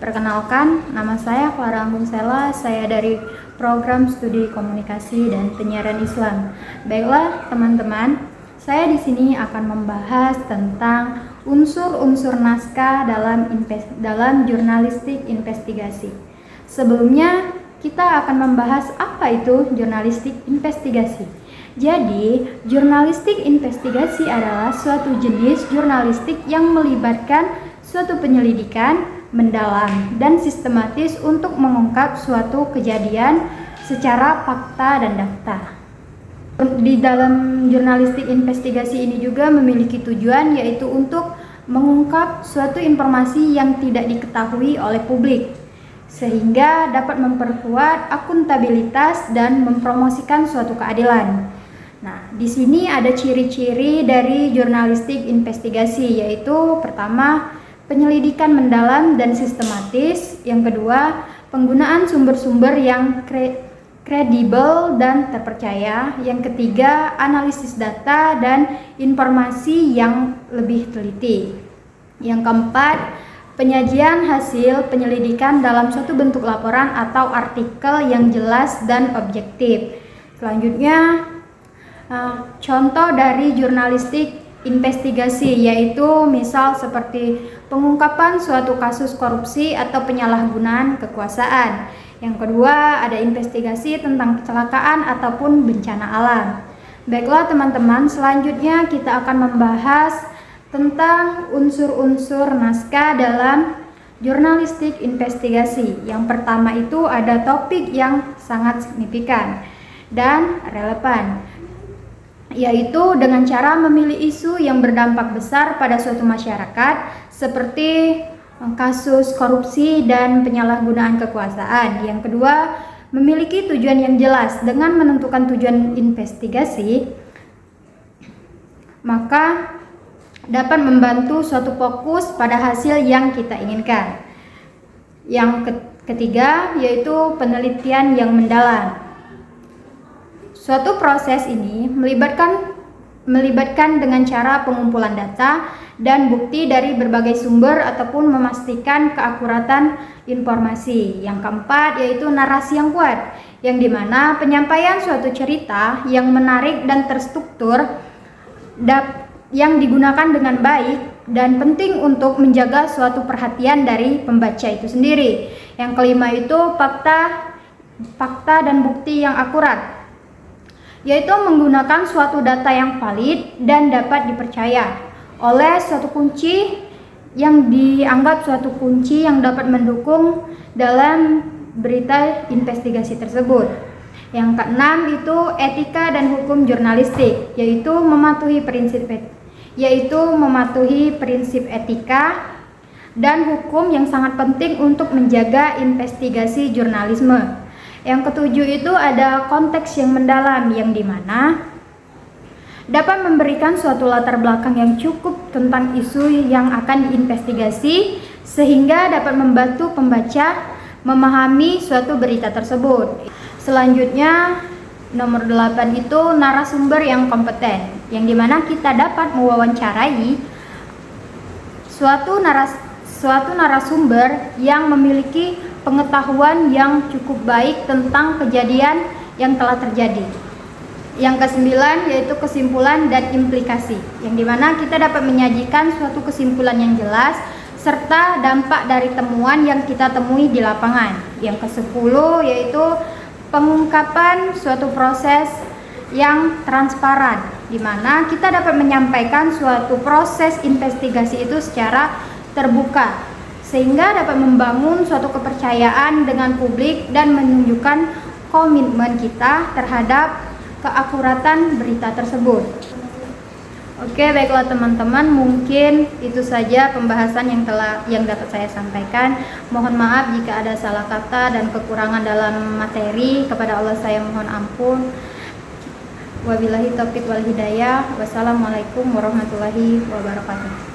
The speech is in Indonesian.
Perkenalkan, nama saya Clara Anggun Sela, saya dari Program Studi Komunikasi dan Penyiaran Islam. Baiklah teman-teman, saya di sini akan membahas tentang unsur-unsur naskah dalam jurnalistik investigasi. Sebelumnya, kita akan membahas apa itu jurnalistik investigasi. Jadi, jurnalistik investigasi adalah suatu jenis jurnalistik yang melibatkan suatu penyelidikan mendalam dan sistematis untuk mengungkap suatu kejadian secara fakta dan data. Di dalam jurnalistik investigasi ini juga memiliki tujuan, yaitu untuk mengungkap suatu informasi yang tidak diketahui oleh publik, sehingga dapat memperkuat akuntabilitas dan mempromosikan suatu keadilan. Nah, di sini ada ciri-ciri dari jurnalistik investigasi, yaitu pertama, penyelidikan mendalam dan sistematis. Yang kedua, penggunaan sumber-sumber yang kredibel dan terpercaya. Yang ketiga, analisis data dan informasi yang lebih teliti. Yang keempat, penyajian hasil penyelidikan dalam suatu bentuk laporan atau artikel yang jelas dan objektif. Selanjutnya, contoh dari jurnalistik investigasi yaitu misal seperti pengungkapan suatu kasus korupsi atau penyalahgunaan kekuasaan. Yang kedua, ada investigasi tentang kecelakaan ataupun bencana alam. Baiklah teman-teman, selanjutnya kita akan membahas tentang unsur-unsur naskah dalam jurnalistik investigasi. Yang pertama itu ada topik yang sangat signifikan dan relevan, yaitu dengan cara memilih isu yang berdampak besar pada suatu masyarakat seperti kasus korupsi dan penyalahgunaan kekuasaan. Yang kedua, memiliki tujuan yang jelas. Dengan menentukan tujuan investigasi, maka dapat membantu suatu fokus pada hasil yang kita inginkan. Yang ketiga, yaitu penelitian yang mendalam. Suatu proses ini melibatkan dengan cara pengumpulan data dan bukti dari berbagai sumber ataupun memastikan keakuratan informasi. Yang keempat, yaitu narasi yang kuat, yang dimana penyampaian suatu cerita yang menarik dan terstruktur yang digunakan dengan baik dan penting untuk menjaga suatu perhatian dari pembaca itu sendiri. Yang kelima itu fakta dan bukti yang akurat, yaitu menggunakan suatu data yang valid dan dapat dipercaya oleh suatu kunci yang dianggap suatu kunci yang dapat mendukung dalam berita investigasi tersebut. Yang keenam itu etika dan hukum jurnalistik, yaitu mematuhi prinsip etika dan hukum yang sangat penting untuk menjaga investigasi jurnalisme. Yang ketujuh itu ada konteks yang mendalam, yang dimana dapat memberikan suatu latar belakang yang cukup tentang isu yang akan diinvestigasi sehingga dapat membantu pembaca memahami suatu berita tersebut. Selanjutnya nomor 8 itu narasumber yang kompeten, yang dimana kita dapat mewawancarai suatu narasumber yang memiliki pengetahuan yang cukup baik tentang kejadian yang telah terjadi. Yang kesembilan yaitu kesimpulan dan implikasi, yang dimana kita dapat menyajikan suatu kesimpulan yang jelas serta dampak dari temuan yang kita temui di lapangan. Yang ke-10 yaitu pengungkapan suatu proses yang transparan, di mana kita dapat menyampaikan suatu proses investigasi itu secara terbuka, sehingga dapat membangun suatu kepercayaan dengan publik dan menunjukkan komitmen kita terhadap keakuratan berita tersebut. Oke, baiklah teman-teman, mungkin itu saja pembahasan yang dapat saya sampaikan. Mohon maaf jika ada salah kata dan kekurangan dalam materi. Kepada Allah saya mohon ampun. Wabillahi taufiq wal hidayah. Wassalamualaikum warahmatullahi wabarakatuh.